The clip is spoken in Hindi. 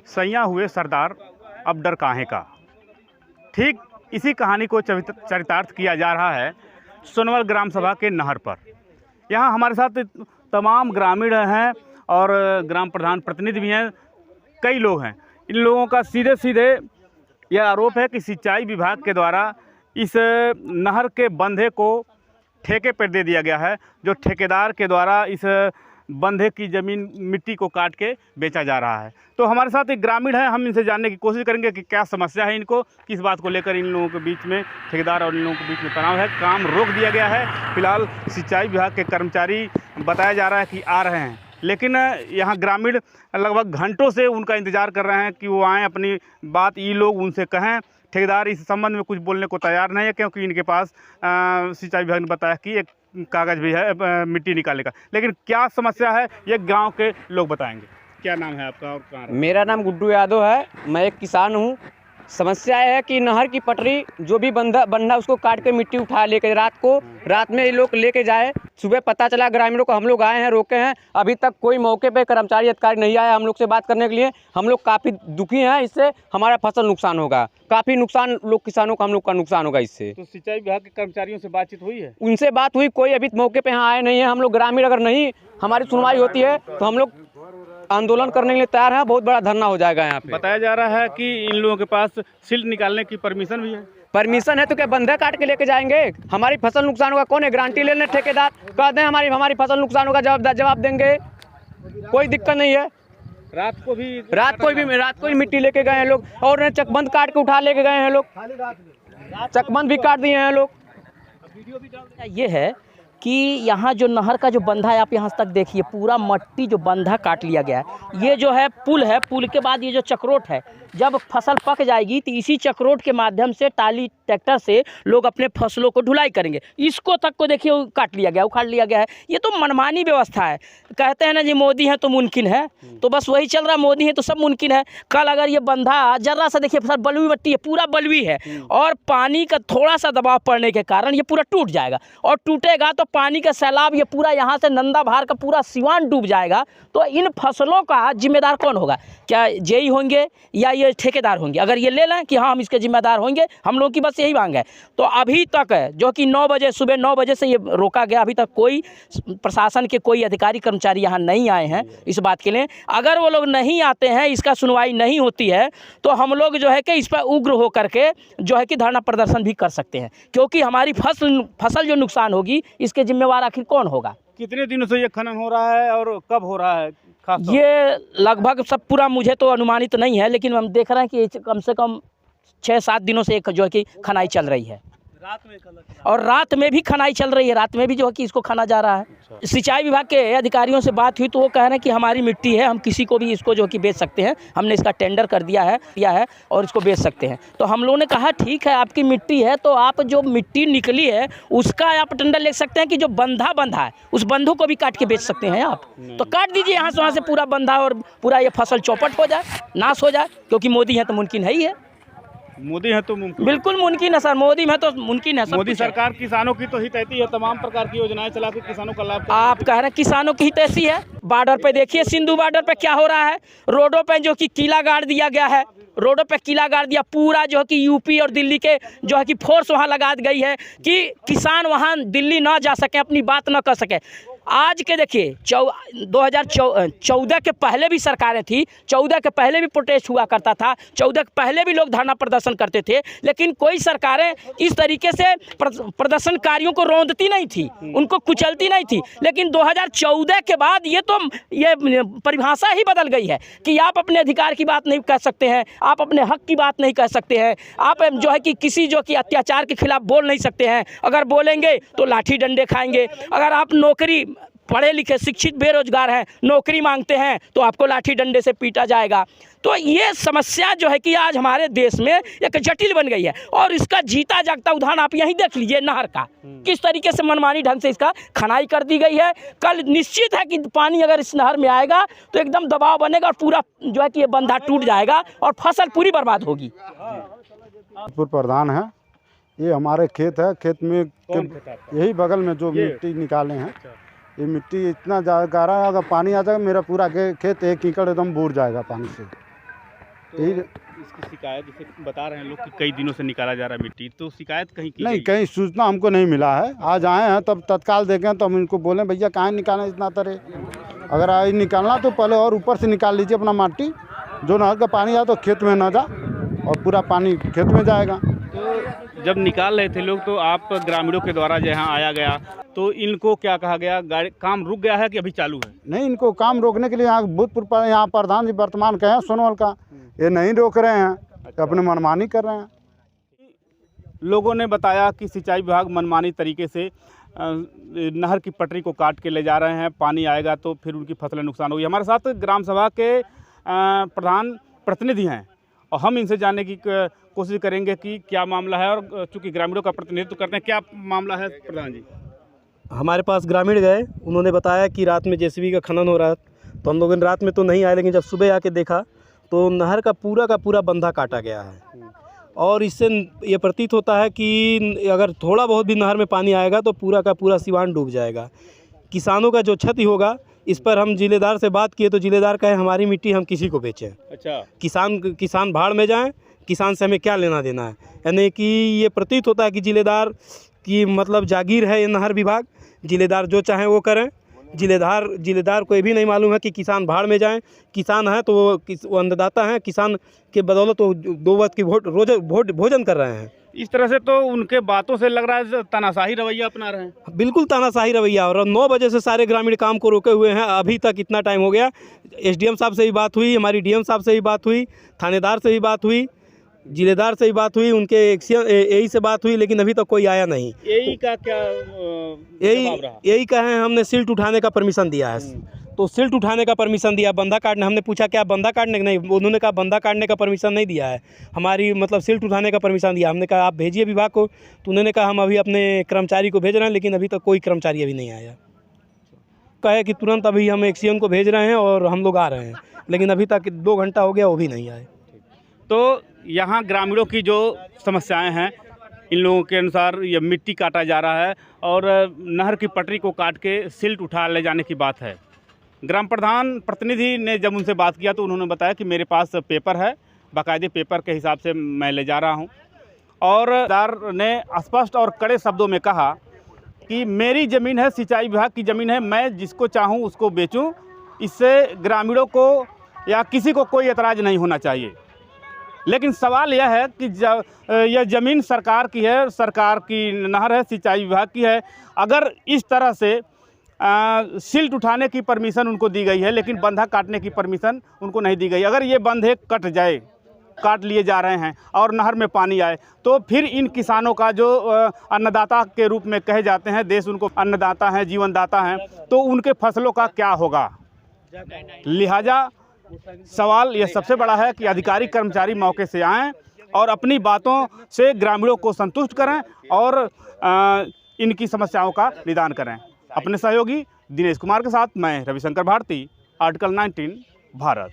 सैयां हुए सरदार अब डर काहे का। ठीक इसी कहानी को चरितार्थ किया जा रहा है सोनवल ग्राम सभा के नहर पर। यहाँ हमारे साथ तमाम ग्रामीण हैं और ग्राम प्रधान प्रतिनिधि भी हैं, कई लोग हैं। इन लोगों का सीधे सीधे यह आरोप है कि सिंचाई विभाग के द्वारा इस नहर के बंधे को ठेके पर दे दिया गया है, जो ठेकेदार के द्वारा इस बंधे की ज़मीन मिट्टी को काट के बेचा जा रहा है। तो हमारे साथ एक ग्रामीण है, हम इनसे जानने की कोशिश करेंगे कि क्या समस्या है इनको, किस बात को लेकर इन लोगों के बीच में, ठेकेदार और इन लोगों के बीच में तनाव है। काम रोक दिया गया है। फिलहाल सिंचाई विभाग के कर्मचारी बताया जा रहा है कि आ रहे हैं, लेकिन यहाँ ग्रामीण लगभग घंटों से उनका इंतज़ार कर रहे हैं कि वो आएँ, अपनी बात ये लोग उनसे कहें। ठेकेदार इस संबंध में कुछ बोलने को तैयार नहीं है, क्योंकि इनके पास सिंचाई विभाग ने बताया कि एक कागज़ भी है मिट्टी निकालने का। लेकिन क्या समस्या है ये गांव के लोग बताएंगे। क्या नाम है आपका और कहाँ? मेरा नाम गुड्डू यादव है, मैं एक किसान हूँ। समस्या है कि नहर की पटरी जो भी बंधा उसको काट के मिट्टी उठा लेके रात में ये लोग लेके जाए। सुबह पता चला ग्रामीणों को, हम लोग आए हैं, रोके हैं, अभी तक कोई मौके पे कर्मचारी अधिकारी नहीं आया हम लोग से बात करने के लिए। हम लोग काफ़ी दुखी हैं, इससे हमारा फसल नुकसान होगा, काफ़ी नुकसान लोग किसानों का, हम लोग का नुकसान होगा इससे। तो सिंचाई विभाग के कर्मचारियों से बातचीत हुई है? उनसे बात हुई, कोई अभी मौके पे यहाँ आए नहीं है। हम लोग ग्रामीण अगर नहीं हमारी सुनवाई होती है तो हम लोग आंदोलन करने के लिए तैयार है। बहुत बड़ा धरना हो जाएगा यहाँ पे। बताया जा रहा है कि इन लोगों के पास सिल्ट निकालने की परमिशन भी है। परमिशन है तो क्या बंधे काट के लेके जाएंगे? हमारी फसल नुकसान होगा, कौन है गारंटी लेने? ठेकेदार कह दें हमारी फसल नुकसान होगा, जवाब देंगे, कोई दिक्कत नहीं है। रात को भी मिट्टी लेके गए हैं लोग, और चकबंद काट के उठा लेके गए हैं लोग, चकबंद भी काट दिए हैं लोग। ये है कि यहाँ जो नहर का जो बंधा है, आप यहाँ तक देखिए, पूरा मट्टी जो बंधा काट लिया गया है। ये जो है पुल है, पुल के बाद ये जो चक्रोट है, जब फसल पक जाएगी तो इसी चक्रोट के माध्यम से टाली ट्रैक्टर से लोग अपने फसलों को ढुलाई करेंगे। इसको तक को देखिए काट लिया गया, उखाड़ लिया गया है। ये तो मनमानी व्यवस्था है। कहते हैं ना जी मोदी है तो मुमकिन है, तो बस वही चल रहा है, मोदी है तो सब मुमकिन है। कल अगर ये बंधा जरा सा देखिए, सर बलुई मिट्टी है, पूरा बलुई है, और पानी का थोड़ा सा दबाव पड़ने के कारण ये पूरा टूट जाएगा, और टूटेगा तो पानी का सैलाब ये पूरा यहाँ से नंदा भार का पूरा सिवान डूब जाएगा। तो इन फसलों का जिम्मेदार कौन होगा? क्या जेई होंगे या ये ठेकेदार होंगे? अगर ये ले लें कि हाँ हम इसके जिम्मेदार होंगे, हम लोगों की बस यही मांग है। तो अभी तक जो कि 9 बजे, सुबह 9 बजे से ये रोका गया, अभी तक कोई प्रशासन के कोई अधिकारी कर्मचारी यहाँ नहीं आए हैं इस बात के लिए। अगर वो लोग नहीं आते हैं, इसका सुनवाई नहीं होती है, तो हम लोग जो है कि इस पर उग्र होकर के जो है कि धरना प्रदर्शन भी कर सकते हैं, क्योंकि हमारी फसल जो नुकसान होगी इसके जिम्मेवार आखिर कौन होगा? कितने दिनों से ये खनन हो रहा है और कब हो रहा है? ये लगभग सब पूरा मुझे तो अनुमानित नहीं है, लेकिन हम देख रहे हैं कि कम से कम 6-7 दिनों से एक जो है कि खनाई चल रही है। और रात में भी खनाई चल रही है, रात में भी जो है कि इसको खाना जा रहा है। सिंचाई विभाग के अधिकारियों से बात हुई तो वो कह रहे हैं कि हमारी मिट्टी है, हम किसी को भी इसको जो कि बेच सकते हैं, हमने इसका टेंडर कर दिया है और इसको बेच सकते हैं। तो हम लोगों ने कहा ठीक है, आपकी मिट्टी है तो आप जो मिट्टी निकली है उसका आप टेंडर ले सकते हैं, कि जो बंधा है उस बंधों को भी काट के बेच सकते हैं आप। तो काट दीजिए यहाँ से वहाँ से पूरा बंधा, और पूरा ये फसल चौपट हो जाए, नाश हो जाए, क्योंकि मोदी है तो मुमकिन है ही है। मोदी है तो मुमकिन, बिल्कुल मुमकिन है सर, मोदी में तो मुमकिन है। मोदी सरकार किसानों की तो हितैषी है, तमाम प्रकार की योजनाएं चला के किसानों का लाभ। आप कह रहे हैं किसानों की हितैषी है? बॉर्डर पे देखिए, सिंधु बॉर्डर पे क्या हो रहा है, रोडों पे जो कि किला गाड़ दिया गया है, रोडों पे किला गाड़ दिया, पूरा जो है कि यूपी और दिल्ली के जो है कि फोर्स वहाँ लगा गई है कि किसान वहाँ दिल्ली ना जा सके, अपनी बात ना कर सके। आज के देखिए 2014 के पहले भी सरकारें थी, 14 के पहले भी प्रोटेस्ट हुआ करता था, 14 के पहले भी लोग धरना प्रदर्शन करते थे, लेकिन कोई सरकारें इस तरीके से प्रदर्शनकारियों को रौंदती नहीं थी, उनको कुचलती नहीं थी। लेकिन 2014 के बाद ये परिभाषा ही बदल गई है कि आप अपने अधिकार की बात नहीं कह सकते हैं, आप अपने हक की बात नहीं कह सकते हैं, आप जो है कि किसी जो कि अत्याचार के खिलाफ बोल नहीं सकते हैं। अगर बोलेंगे तो लाठी डंडे खाएंगे। अगर आप नौकरी, पढ़े लिखे शिक्षित बेरोजगार हैं, नौकरी मांगते हैं तो आपको लाठी डंडे से पीटा जाएगा। तो ये समस्या जो है कि आज हमारे देश में एक जटिल बन गई है, और इसका जीता जागता उदाहरण आप यहीं देख लीजिए, नहर का किस तरीके से मनमानी ढंग से इसका खनाई कर दी गई है। कल निश्चित है कि पानी अगर इस नहर में आएगा तो एकदम दबाव बनेगा और पूरा जो है कि ये बंधा टूट जाएगा और फसल पूरी बर्बाद होगी। प्रधान है, ये हमारे खेत है, खेत में यही बगल में जो मिट्टी निकाले हैं, ये मिट्टी इतना ज़्यादा गाढ़ा है, अगर पानी आ जाएगा मेरा पूरा खेत 1 एकड़ एकदम बूड़ जाएगा पानी से। यही इसकी शिकायत जैसे बता रहे हैं लोग कि कई दिनों से निकाला जा रहा है मिट्टी, तो शिकायत कहीं की नहीं, गई? कहीं सूचना हमको नहीं मिला है। आज आए हैं तब तत्काल देखें तो हम इनको बोले भैया कहाँ निकालें इतना तरह, अगर आज निकालना तो पहले और ऊपर से निकाल लीजिए अपना माटी, जो नहर का पानी आए तो खेत में ना जा और पूरा पानी खेत में जाएगा। तो जब निकाल रहे थे लोग तो आप ग्रामीणों के द्वारा जहाँ आया गया तो इनको क्या कहा गया, गाड़ी काम रुक गया है कि अभी चालू है? नहीं, इनको काम रोकने के लिए यहाँ भूतपूर्व यहाँ प्रधान जी वर्तमान के हैं सोनवल का, ये नहीं रोक रहे हैं, तो अपने मनमानी कर रहे हैं। लोगों ने बताया कि सिंचाई विभाग मनमानी तरीके से नहर की पटरी को काट के ले जा रहे हैं, पानी आएगा तो फिर उनकी फसलें नुकसान होगी। हमारे साथ ग्राम सभा के प्रधान प्रतिनिधि हैं और हम इनसे जानने की कोशिश करेंगे कि क्या मामला है, और चूँकि ग्रामीणों का प्रतिनिधित्व करते हैं, क्या मामला है प्रधान जी? हमारे पास ग्रामीण गए, उन्होंने बताया कि रात में जेसीबी का खनन हो रहा है, तो हम लोग रात में तो नहीं आए, लेकिन जब सुबह आके देखा तो नहर का पूरा बंधा काटा गया है। और इससे ये प्रतीत होता है कि अगर थोड़ा बहुत भी नहर में पानी आएगा तो पूरा का पूरा सिवान डूब जाएगा। किसानों का जो क्षति होगा, इस पर हम जिलेदार से बात किए तो जिलेदार कहे हमारी मिट्टी हम किसी को बेचें। अच्छा, किसान भाड़ में जाएं, किसान से हमें क्या लेना देना है। यानी कि ये प्रतीत होता है कि जिलेदार की मतलब जागीर है ये नहर विभाग, जिलेदार जो चाहें वो करें। जिलेदार को ये भी नहीं मालूम है कि किसान भाड़ में जाएं, किसान है तो वो अन्नदाता हैं, किसान के बदौलत वो 2 वक्त की भोजन कर रहे हैं। इस तरह से तो उनके बातों से लग रहा है तानाशाही रवैया अपना रहे हैं। बिल्कुल तानाशाही रवैया, और 9 बजे से सारे ग्रामीण काम को रोके हुए हैं। अभी तक इतना टाइम हो गया, एसडीएम साहब से भी बात हुई, हमारी डीएम साहब से भी बात हुई, थानेदार से भी बात हुई, जिलेदार से भी बात हुई, उनके एई से बात हुई, लेकिन अभी तक कोई आया नहीं। एई का क्या जवाब रहा? यही कहे हमने सिल्ट उठाने का परमिशन दिया है, तो सिल्ट उठाने का परमिशन दिया, बंधा काटने। हमने पूछा क्या बंधा काटने? नहीं, उन्होंने कहा बंधा काटने का परमिशन नहीं दिया है, हमारी मतलब सिल्ट उठाने का परमिशन दिया। हमने कहा आप भेजिए विभाग को, तो उन्होंने कहा हम अभी अपने कर्मचारी को भेज रहे हैं, लेकिन अभी तक कोई कर्मचारी अभी नहीं आया। कहे कि तुरंत अभी हम एक्सीएन को भेज रहे हैं और हम लोग आ रहे हैं, लेकिन अभी तक 2 घंटा हो गया वो भी नहीं आए। तो यहाँ ग्रामीणों की जो समस्याएं हैं, इन लोगों के अनुसार ये मिट्टी काटा जा रहा है और नहर की पटरी को काट के सिल्ट उठा ले जाने की बात है। ग्राम प्रधान प्रतिनिधि ने जब उनसे बात किया तो उन्होंने बताया कि मेरे पास पेपर है, बाकायदे पेपर के हिसाब से मैं ले जा रहा हूँ। और दार ने स्पष्ट और कड़े शब्दों में कहा कि मेरी ज़मीन है, सिंचाई विभाग की ज़मीन है, मैं जिसको चाहूँ उसको बेचूँ, इससे ग्रामीणों को या किसी को कोई एतराज़ नहीं होना चाहिए। लेकिन सवाल यह है कि यह ज़मीन सरकार की है, सरकार की नहर है, सिंचाई विभाग की है। अगर इस तरह से सिल्ट उठाने की परमिशन उनको दी गई है, लेकिन बंधा काटने की परमिशन उनको नहीं दी गई। अगर ये बंधे कट जाए, काट लिए जा रहे हैं और नहर में पानी आए, तो फिर इन किसानों का जो अन्नदाता के रूप में कहे जाते हैं, देश उनको अन्नदाता हैं, जीवनदाता हैं, तो उनके फसलों का क्या होगा। लिहाजा सवाल यह सबसे बड़ा है कि अधिकारी कर्मचारी मौके से आएं और अपनी बातों से ग्रामीणों को संतुष्ट करें और इनकी समस्याओं का निदान करें। अपने सहयोगी दिनेश कुमार के साथ मैं रविशंकर भारती, आर्टिकल 19 भारत।